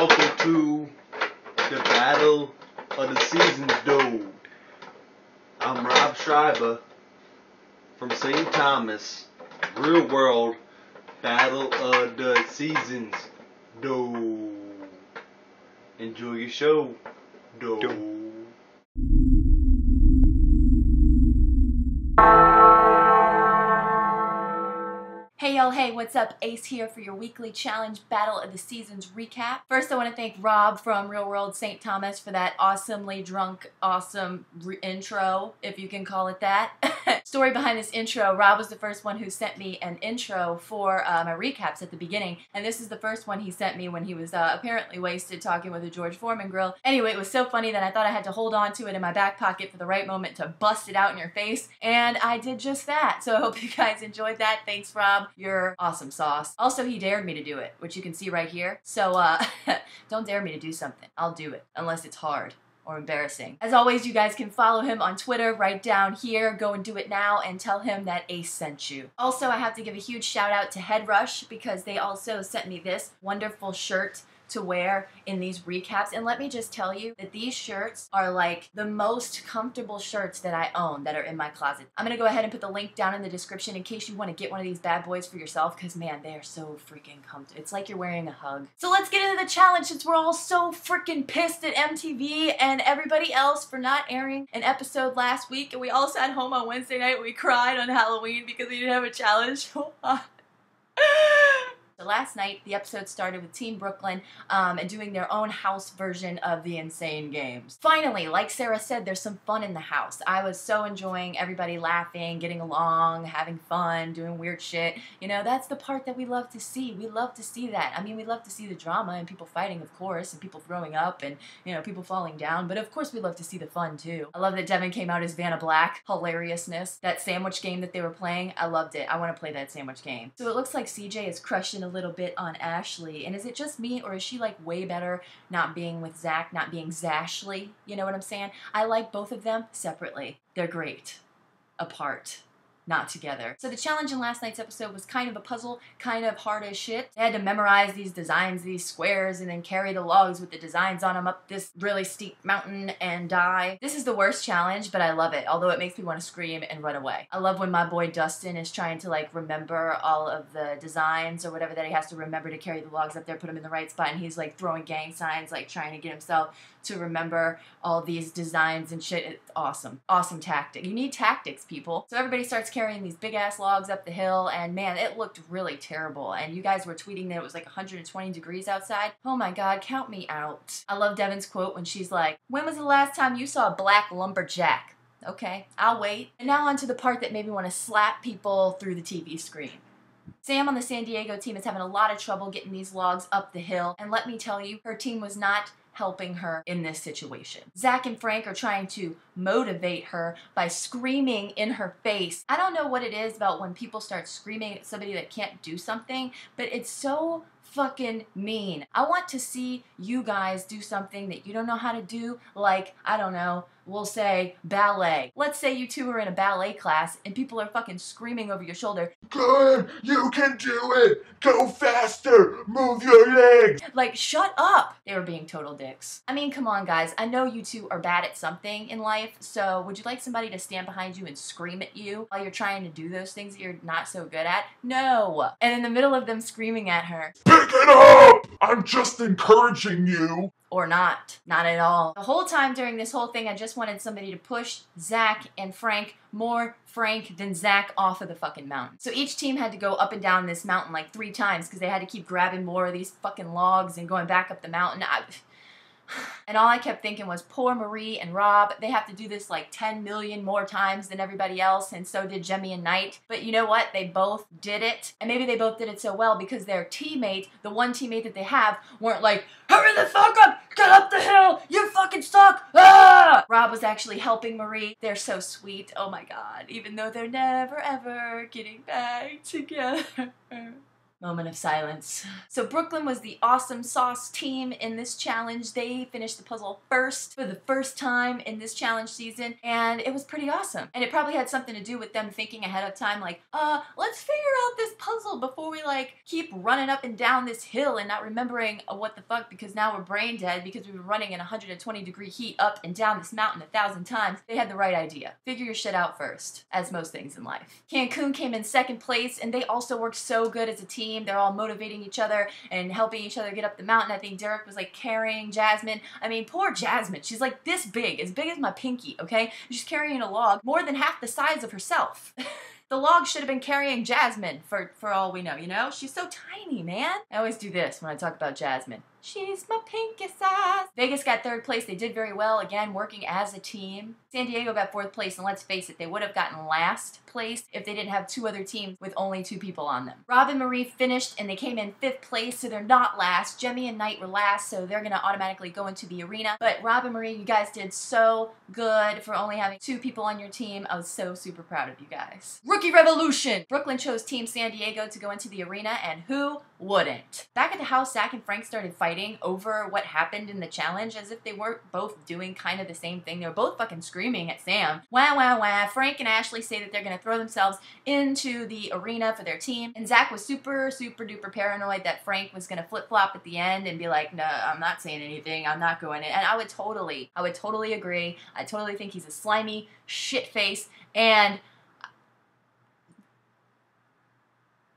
Welcome to the Battle of the Seasons, dude. I'm Rob Schreiber from St. Thomas. Real world Battle of the Seasons, dude. Enjoy your show, dude. Hey y'all, hey, what's up? Ace here for your weekly challenge Battle of the Seasons recap. First, I want to thank Rob from Real World St. Thomas for that awesomely drunk, awesome intro, if you can call it that. Story behind this intro, Rob was the first one who sent me an intro for my recaps at the beginning, and this is the first one he sent me when he was apparently wasted talking with a George Foreman grill. Anyway, it was so funny that I thought I had to hold on to it in my back pocket for the right moment to bust it out in your face, and I did just that. So I hope you guys enjoyed that. Thanks, Rob. You're awesome sauce. Also, he dared me to do it, which you can see right here. So, don't dare me to do something. I'll do it, unless it's hard or embarrassing. As always, you guys can follow him on Twitter right down here. Go and do it now and tell him that Ace sent you. Also, I have to give a huge shout out to Head Rush because they also sent me this wonderful shirt to wear in these recaps, and let me just tell you that these shirts are like the most comfortable shirts that I own that are in my closet. I'm gonna go ahead and put the link down in the description in case you want to get one of these bad boys for yourself, because man, they are so freaking comfortable. It's like you're wearing a hug. So let's get into the challenge since we're all so freaking pissed at MTV and everybody else for not airing an episode last week, and we all sat home on Wednesday night and we cried on Halloween because we didn't have a challenge. So last night, the episode started with Team Brooklyn and doing their own house version of the Insane Games. Finally, like Sarah said, there's some fun in the house. I was so enjoying everybody laughing, getting along, having fun, doing weird shit. You know, that's the part that we love to see. We love to see that. I mean, we love to see the drama and people fighting, of course, and people throwing up and, you know, people falling down. But of course, we love to see the fun, too. I love that Devin came out as Vanna Black. Hilariousness. That sandwich game that they were playing, I loved it. I want to play that sandwich game. So it looks like CJ is crushing a little bit on Ashley, and is it just me, or is she like way better not being with Zach, not being Zashly? You know what I'm saying? I like both of them separately. They're great. Apart. Not together. So the challenge in last night's episode was kind of a puzzle, kind of hard as shit. They had to memorize these designs, these squares, and then carry the logs with the designs on them up this really steep mountain and die. This is the worst challenge, but I love it, although it makes me want to scream and run away. I love when my boy Dustin is trying to like remember all of the designs or whatever that he has to remember to carry the logs up there, put them in the right spot, and he's like throwing gang signs, like trying to get himself to remember all these designs and shit. It's awesome. Awesome tactic. You need tactics, people. So everybody starts carrying these big ass logs up the hill, and man, it looked really terrible. And you guys were tweeting that it was like 120 degrees outside. Oh my god, count me out. I love Devin's quote when she's like, "When was the last time you saw a black lumberjack?" Okay, I'll wait. And now on to the part that made me want to slap people through the TV screen. Sam on the San Diego team is having a lot of trouble getting these logs up the hill, and let me tell you, her team was not helping her in this situation. Zach and Frank are trying to motivate her by screaming in her face. I don't know what it is about when people start screaming at somebody that can't do something, but it's so fucking mean. I want to see you guys do something that you don't know how to do, like, I don't know, we'll say ballet. Let's say you two are in a ballet class and people are fucking screaming over your shoulder, "Good, you can do it! Go faster! Move your legs!" Like, shut up! They were being total dicks. I mean, come on guys, I know you two are bad at something in life, so would you like somebody to stand behind you and scream at you while you're trying to do those things that you're not so good at? No! And in the middle of them screaming at her, "Pick it up! I'm just encouraging you!" or not. Not at all. The whole time during this whole thing, I just wanted somebody to push Zach and Frank, more Frank than Zach, off of the fucking mountain. So each team had to go up and down this mountain like 3 times because they had to keep grabbing more of these fucking logs and going back up the mountain. And all I kept thinking was, poor Marie and Rob, they have to do this like 10 million more times than everybody else, and so did Jemmy and Knight. But you know what? They both did it. And maybe they both did it so well because their teammate, the one teammate that they have, weren't like, "Hurry the fuck up! Get up the hill! You're fucking stuck! Ah!" Rob was actually helping Marie. They're so sweet. Oh my god. Even though they're never ever getting back together. Moment of silence. So Brooklyn was the awesome sauce team in this challenge. They finished the puzzle first for the first time in this challenge season, and it was pretty awesome. And it probably had something to do with them thinking ahead of time, like, let's figure out this puzzle before we, like, keep running up and down this hill and not remembering what the fuck, because now we're brain dead because we've been running in 120-degree heat up and down this mountain 1,000 times. They had the right idea. Figure your shit out first, as most things in life. Cancun came in second place, and they also worked so good as a team. They're all motivating each other and helping each other get up the mountain. I think Derek was like carrying Jasmine. I mean, poor Jasmine. She's like this big as my pinky, okay? She's carrying a log more than half the size of herself. The log should have been carrying Jasmine for all we know, you know? She's so tiny, man. I always do this when I talk about Jasmine. She's my pinky size. Vegas got third place. They did very well, again, working as a team. San Diego got fourth place, and let's face it, they would have gotten last place if they didn't have two other teams with only 2 people on them. Rob and Marie finished, and they came in 5th place, so they're not last. Jemmy and Knight were last, so they're gonna automatically go into the arena. But Rob and Marie, you guys did so good for only having 2 people on your team. I was so super proud of you guys. Rookie Revolution! Brooklyn chose Team San Diego to go into the arena, and who wouldn't? Back at the house, Zach and Frank started fighting over what happened in the challenge, as if they weren't both doing kind of the same thing. They were both fucking screaming at Sam. Wah, wah, wah. Frank and Ashley say that they're gonna throw themselves into the arena for their team, and Zach was super, super duper paranoid that Frank was gonna flip-flop at the end and be like, no, I'm not saying anything, I'm not going in. And I would totally agree. I totally think he's a slimy shit face, and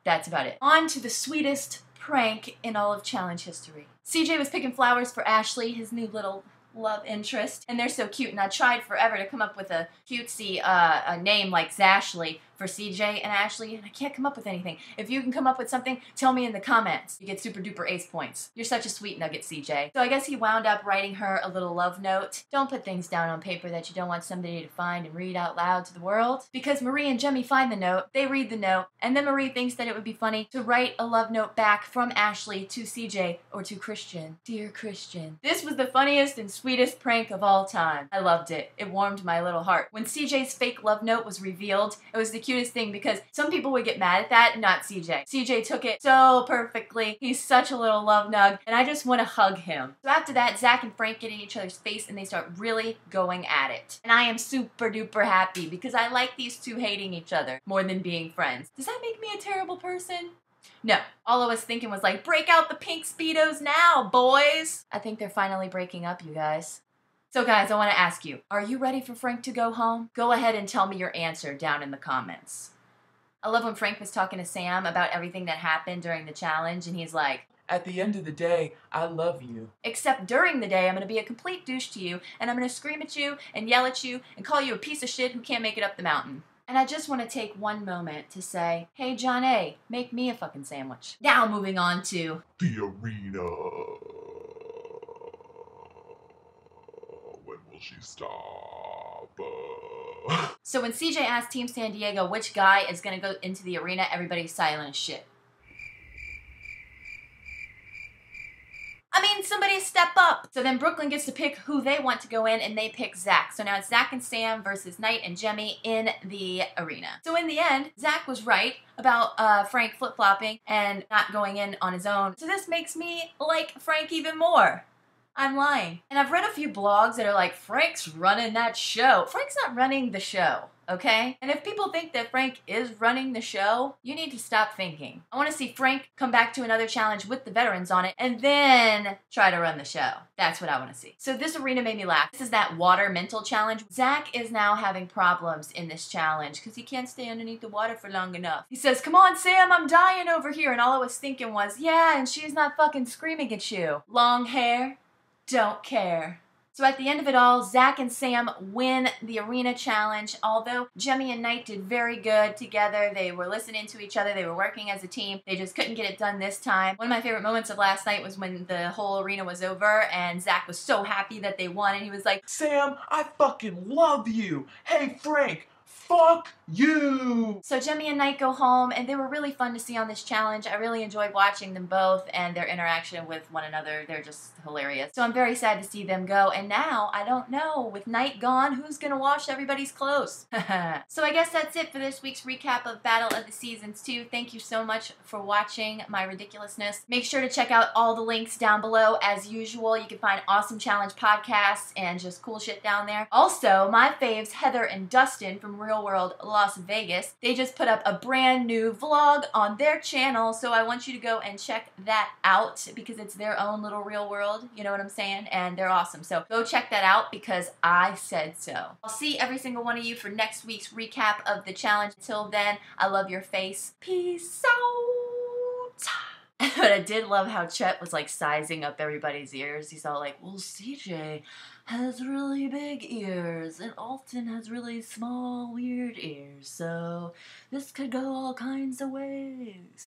that's about it. On to the sweetest prank in all of challenge history. CJ was picking flowers for Ashley, his new little love interest, and they're so cute, and I tried forever to come up with a cutesy a name like Zashley for CJ and Ashley, and I can't come up with anything. If you can come up with something, tell me in the comments. You get super duper ace points. You're such a sweet nugget, CJ. So I guess he wound up writing her a little love note. Don't put things down on paper that you don't want somebody to find and read out loud to the world. Because Marie and Jemmy find the note, they read the note, and then Marie thinks that it would be funny to write a love note back from Ashley to CJ or to Christian. Dear Christian. This was the funniest and sweetest prank of all time. I loved it. It warmed my little heart. When CJ's fake love note was revealed, it was the cutest thing because some people would get mad at that, not CJ. CJ took it so perfectly. He's such a little love nug, and I just want to hug him. So after that, Zach and Frank get in each other's face, and they start really going at it. And I am super duper happy because I like these two hating each other more than being friends. Does that make me a terrible person? No. All I was thinking was like, break out the pink Speedos now, boys! I think they're finally breaking up, you guys. So guys, I want to ask you, are you ready for Frank to go home? Go ahead and tell me your answer down in the comments. I love when Frank was talking to Sam about everything that happened during the challenge, and he's like, at the end of the day, I love you. Except during the day, I'm going to be a complete douche to you, and I'm going to scream at you and yell at you and call you a piece of shit who can't make it up the mountain. And I just want to take one moment to say, hey, John A., make me a fucking sandwich. Now moving on to the arena. When will she stop? So when CJ asked Team San Diego which guy is going to go into the arena, everybody's silent as shit. I mean, somebody step up. So then Brooklyn gets to pick who they want to go in, and they pick Zach. So now it's Zach and Sam versus Knight and Jemmy in the arena. So in the end, Zach was right about Frank flip-flopping and not going in on his own. So this makes me like Frank even more. I'm lying. And I've read a few blogs that are like, Frank's running that show. Frank's not running the show, okay? And if people think that Frank is running the show, you need to stop thinking. I want to see Frank come back to another challenge with the veterans on it and then try to run the show. That's what I want to see. So this arena made me laugh. This is that water mental challenge. Zach is now having problems in this challenge because he can't stay underneath the water for long enough. He says, come on, Sam, I'm dying over here. And all I was thinking was, yeah, and she's not fucking screaming at you. Long hair. Don't care. So at the end of it all, Zach and Sam win the arena challenge. Although Jemmy and Knight did very good together. They were listening to each other. They were working as a team. They just couldn't get it done this time. One of my favorite moments of last night was when the whole arena was over and Zach was so happy that they won, and he was like, Sam, I fucking love you. Hey, Frank, fuck You! So Jemmy and Knight go home, and they were really fun to see on this challenge. I really enjoyed watching them both and their interaction with one another. They're just hilarious. So I'm very sad to see them go, and now, I don't know, with Knight gone, who's gonna wash everybody's clothes? So I guess that's it for this week's recap of Battle of the Seasons 2. Thank you so much for watching my ridiculousness. Make sure to check out all the links down below. As usual, you can find awesome challenge podcasts and just cool shit down there. Also, my faves, Heather and Dustin from Real World Las Vegas, they just put up a brand new vlog on their channel, so I want you to go and check that out because it's their own little real world, you know what I'm saying? And they're awesome. So go check that out because I said so. I'll see every single one of you for next week's recap of the challenge. Until then, I love your face. Peace out. But I did love how Chet was like sizing up everybody's ears. He's all like, well, CJ has really big ears and Alton has really small, weird ears. So this could go all kinds of ways.